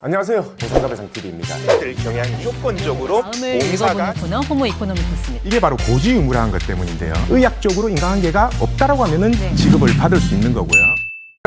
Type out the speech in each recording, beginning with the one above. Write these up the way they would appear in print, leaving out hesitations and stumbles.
안녕하세요. 보상가배상TV입니다. 경향 무조건적으로 다음을 봉사가 읽어보는 코너 호모 이코노미크스입니다. 이게 바로 고지의무라는 것 때문인데요. 의학적으로 인과관계가 없다라고 하면은 네. 지급을 받을 수 있는 거고요.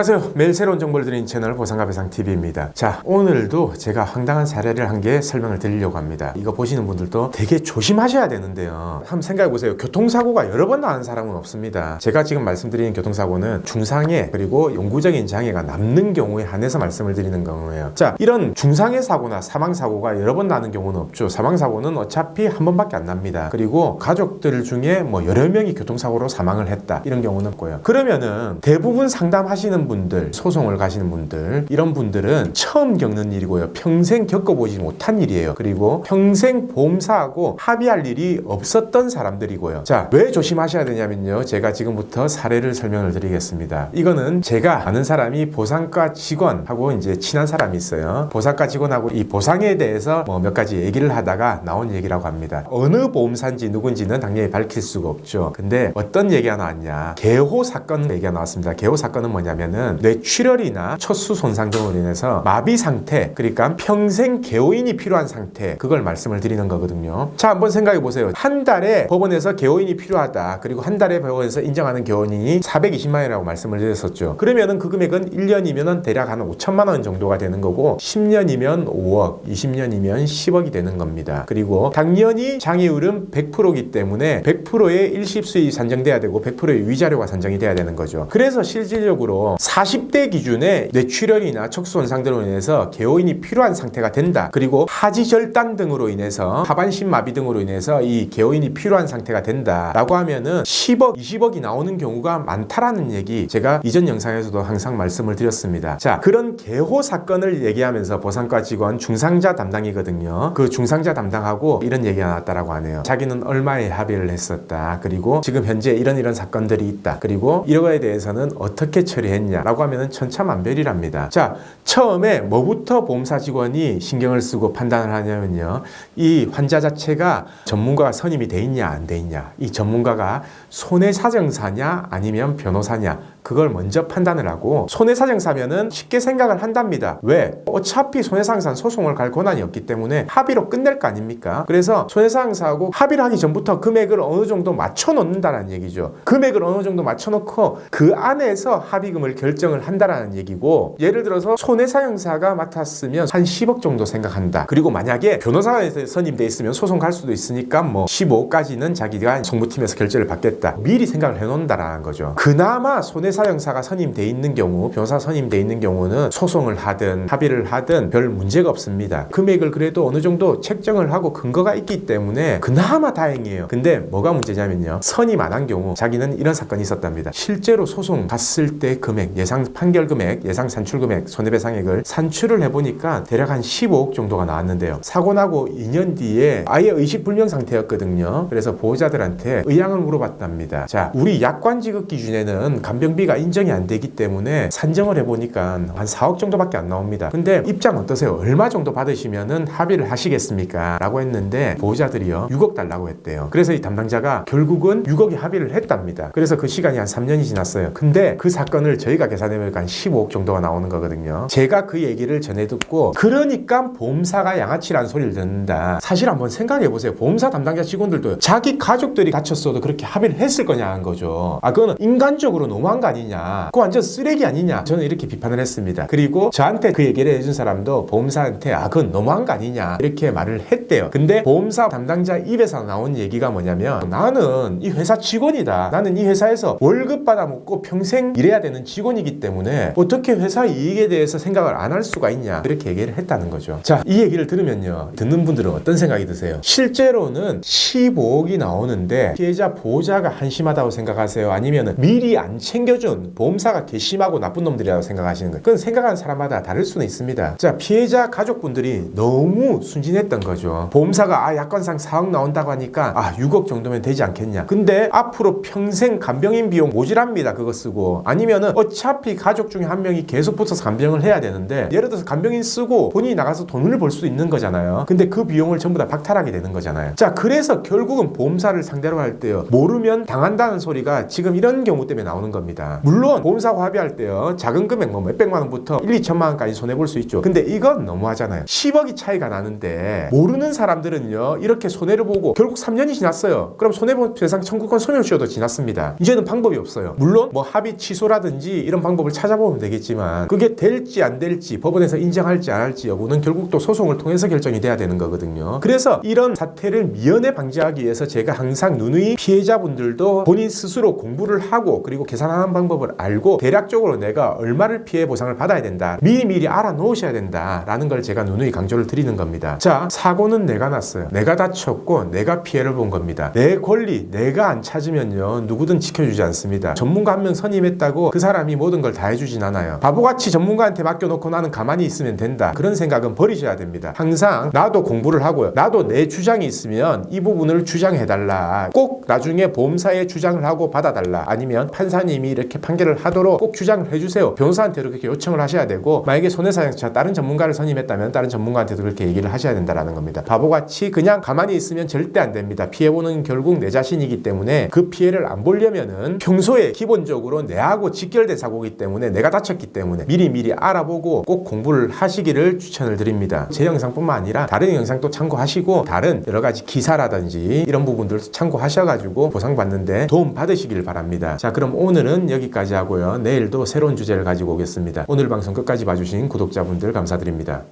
안녕하세요. 매일 새로운 정보를 드리는 채널 보상가배상TV입니다. 자, 오늘도 제가 황당한 사례를 한 개 설명을 드리려고 합니다. 이거 보시는 분들도 되게 조심하셔야 되는데요. 한번 생각해 보세요. 교통사고가 여러 번 나는 사람은 없습니다. 제가 지금 말씀드리는 교통사고는 중상해 그리고 영구적인 장애가 남는 경우에 한해서 말씀을 드리는 경우예요. 자, 이런 중상해 사고나 사망사고가 여러 번 나는 경우는 없죠. 사망사고는 어차피 한 번밖에 안 납니다. 그리고 가족들 중에 뭐 여러 명이 교통사고로 사망을 했다. 이런 경우는 없고요. 그러면은 대부분 상담하시는 분들, 소송을 가시는 분들, 이런 분들은 처음 겪는 일이고요. 평생 겪어보지 못한 일이에요. 그리고 평생 보험사하고 합의할 일이 없었던 사람들이고요. 자, 왜 조심하셔야 되냐면요. 제가 지금부터 사례를 설명을 드리겠습니다. 이거는 제가 아는 사람이 보상과 직원하고 이제 친한 사람이 있어요. 보상과 직원하고 이 보상에 대해서 뭐 몇 가지 얘기를 하다가 나온 얘기라고 합니다. 어느 보험사인지 누군지는 당연히 밝힐 수가 없죠. 근데 어떤 얘기가 나왔냐. 개호 사건 얘기가 나왔습니다. 개호 사건은 뭐냐면은 뇌출혈이나 척수 손상 등으로 인해서 마비 상태, 그러니까 평생 개호인이 필요한 상태, 그걸 말씀을 드리는 거거든요. 자, 한번 생각해 보세요. 한 달에 법원에서 개호인이 필요하다. 그리고 한 달에 법원에서 인정하는 개호인이 420만 원이라고 말씀을 드렸었죠. 그러면은 그 금액은 1년이면 대략 한 5천만 원 정도가 되는 거고 10년이면 5억, 20년이면 10억이 되는 겁니다. 그리고 당연히 장애율은 100%이기 때문에 100%의 일시수익이 산정돼야 되고 100%의 위자료가 산정이 돼야 되는 거죠. 그래서 실질적으로 40대 기준에 뇌출혈이나 척수 손상 등으로 인해서 개호인이 필요한 상태가 된다. 그리고 하지절단 등으로 인해서 하반신 마비 등으로 인해서 이 개호인이 필요한 상태가 된다. 라고 하면은 10억, 20억이 나오는 경우가 많다라는 얘기 제가 이전 영상에서도 항상 말씀을 드렸습니다. 자, 그런 개호 사건을 얘기하면서 보상과 직원 중상자 담당이거든요. 그 중상자 담당하고 이런 얘기가 나왔다라고 하네요. 자기는 얼마에 합의를 했었다. 그리고 지금 현재 이런 사건들이 있다. 그리고 이거에 대해서는 어떻게 처리했냐 라고 하면은 천차만별이랍니다. 자, 처음에 뭐부터 보험사 직원이 신경을 쓰고 판단을 하냐면요. 이 환자 자체가 전문가가 선임이 돼 있냐 안 돼 있냐. 이 전문가가 손해사정사냐 아니면 변호사냐. 그걸 먼저 판단을 하고 손해사정사면은 쉽게 생각을 한답니다. 왜? 어차피 손해사정사는 소송을 갈 권한이 없기 때문에 합의로 끝낼 거 아닙니까? 그래서 손해사정사하고 합의를 하기 전부터 금액을 어느 정도 맞춰 놓는다는 얘기죠. 금액을 어느 정도 맞춰 놓고 그 안에서 합의금을 결정을 한다라는 얘기고, 예를 들어서 손해사정사가 맡았으면 한 10억 정도 생각한다. 그리고 만약에 변호사가 선임돼 있으면 소송 갈 수도 있으니까 뭐 15억까지는 자기가 송무팀에서 결제를 받겠다. 미리 생각을 해놓는다라는 거죠. 그나마 손해사정사가 선임돼 있는 경우, 변호사 선임돼 있는 경우는 소송을 하든 합의를 하든 별 문제가 없습니다. 금액을 그래도 어느 정도 책정을 하고 근거가 있기 때문에 그나마 다행이에요. 근데 뭐가 문제냐면요. 선임 안 한 경우 자기는 이런 사건이 있었답니다. 실제로 소송 갔을 때 금액, 예상 판결 금액, 예상 산출 금액, 손해배상액을 산출을 해보니까 대략 한 15억 정도가 나왔는데요. 사고 나고 2년 뒤에 아예 의식불명 상태였거든요. 그래서 보호자들한테 의향을 물어봤답니다. 자, 우리 약관지급 기준에는 간병비가 인정이 안 되기 때문에 산정을 해보니까 한 4억 정도밖에 안 나옵니다. 근데 입장 어떠세요? 얼마 정도 받으시면은 합의를 하시겠습니까? 라고 했는데 보호자들이요 6억 달라고 했대요. 그래서 이 담당자가 결국은 6억에 합의를 했답니다. 그래서 그 시간이 한 3년이 지났어요. 근데 그 사건을 저희가 계산해보니까 한 15억 정도가 나오는 거거든요. 제가 그 얘기를 전해 듣고 그러니까 보험사가 양아치라는 소리를 듣는다. 사실 한번 생각해보세요. 보험사 담당자 직원들도 자기 가족들이 다쳤어도 그렇게 합의를 했을 거냐는 거죠. 아, 그거는 인간적으로 너무한 거 아니냐. 그거 완전 쓰레기 아니냐. 저는 이렇게 비판을 했습니다. 그리고 저한테 그 얘기를 해준 사람도 보험사한테 아, 그건 너무한 거 아니냐. 이렇게 말을 했대요. 근데 보험사 담당자 입에서 나온 얘기가 뭐냐면 나는 이 회사 직원이다. 나는 이 회사에서 월급 받아먹고 평생 일해야 되는 직원이기 때문에 어떻게 회사 이익에 대해서 생각을 안 할 수가 있냐. 이렇게 얘기를 했다는 거죠. 자, 이 얘기를 들으면요. 듣는 분들은 어떤 생각이 드세요? 실제로는 15억이 나오는데 피해자 보호자가 한심하다고 생각하세요? 아니면 미리 안 챙겨준 보험사가 괘씸하고 나쁜 놈들이라고 생각하시는 거예요? 그건 생각하는 사람마다 다를 수는 있습니다. 자, 피해자 가족분들이 너무 순진했던 거죠. 보험사가 약관상 4억 나온다고 하니까 6억 정도면 되지 않겠냐. 근데 앞으로 평생 간병인 비용 모질합니다. 그거 쓰고. 아니면은 어차피 가족 중에 한 명이 계속 붙어서 간병을 해야 되는데 예를 들어서 간병인 쓰고 본인이 나가서 돈을 벌 수 있는 거잖아요. 근데 그 비용을 전부 다 박탈하게 되는 거잖아요. 자, 그래서 결국은 보험사를 상대로 할 때요. 모르면 당한다는 소리가 지금 이런 경우 때문에 나오는 겁니다. 됩니다. 물론 보험사고 합의할 때요, 작은 금액 뭐 몇백만 원부터 1, 2천만 원까지 손해볼 수 있죠. 근데 이건 너무하잖아요. 10억이 차이가 나는데 모르는 사람들은요, 이렇게 손해를 보고 결국 3년이 지났어요. 그럼 손해배상 청구권 소멸시효도 지났습니다. 이제는 방법이 없어요. 물론 뭐 합의 취소라든지 이런 방법을 찾아보면 되겠지만 그게 될지 안 될지, 법원에서 인정할지 안 할지 여부는 결국 또 소송을 통해서 결정이 돼야 되는 거거든요. 그래서 이런 사태를 미연에 방지하기 위해서 제가 항상 누누이 피해자분들도 본인 스스로 공부를 하고 그리고 계산하는 방법을 알고 대략적으로 내가 얼마를 피해 보상을 받아야 된다, 미리미리 알아놓으셔야 된다라는 걸 제가 누누이 강조를 드리는 겁니다. 자, 사고는 내가 났어요. 내가 다쳤고 내가 피해를 본 겁니다. 내 권리 내가 안 찾으면요, 누구든 지켜주지 않습니다. 전문가 한 명 선임했다고 그 사람이 모든 걸 다 해주진 않아요. 바보같이 전문가한테 맡겨놓고 나는 가만히 있으면 된다, 그런 생각은 버리셔야 됩니다. 항상 나도 공부를 하고요, 나도 내 주장이 있으면 이 부분을 주장해달라, 꼭 나중에 보험사에 주장을 하고 받아달라, 아니면 판사님이 이렇게 판결을 하도록 꼭 주장을 해주세요. 변호사한테도 그렇게 요청을 하셔야 되고, 만약에 손해사양자 다른 전문가를 선임했다면 다른 전문가한테도 그렇게 얘기를 하셔야 된다라는 겁니다. 바보같이 그냥 가만히 있으면 절대 안 됩니다. 피해보는 결국 내 자신이기 때문에 그 피해를 안 보려면은 평소에 기본적으로 내하고 직결된 사고이기 때문에, 내가 다쳤기 때문에 미리미리 알아보고 꼭 공부를 하시기를 추천을 드립니다. 제 영상뿐만 아니라 다른 영상도 참고하시고 다른 여러 가지 기사라든지 이런 부분들도 참고하셔가지고 보상받는데 도움 받으시길 바랍니다. 자, 그럼 오늘은 여기까지 하고요. 내일도 새로운 주제를 가지고 오겠습니다. 오늘 방송 끝까지 봐주신 구독자분들 감사드립니다.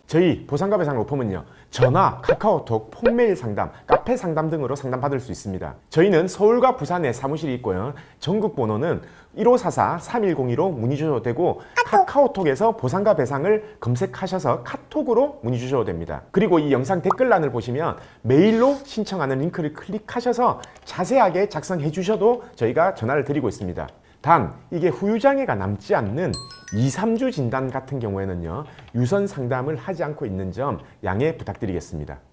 저희 보상과 배상 로펌은요, 전화, 카카오톡, 폰메일 상담, 카페 상담 등으로 상담받을 수 있습니다. 저희는 서울과 부산에 사무실이 있고요. 전국 번호는 1544-3102로 문의 주셔도 되고, 카카오톡에서 보상과 배상을 검색하셔서 카톡으로 문의 주셔도 됩니다. 그리고 이 영상 댓글란을 보시면 메일로 신청하는 링크를 클릭하셔서 자세하게 작성해 주셔도 저희가 전화를 드리고 있습니다. 단 이게 후유장애가 남지 않는 2-3주 진단 같은 경우에는요, 유선 상담을 하지 않고 있는 점 양해 부탁드리겠습니다.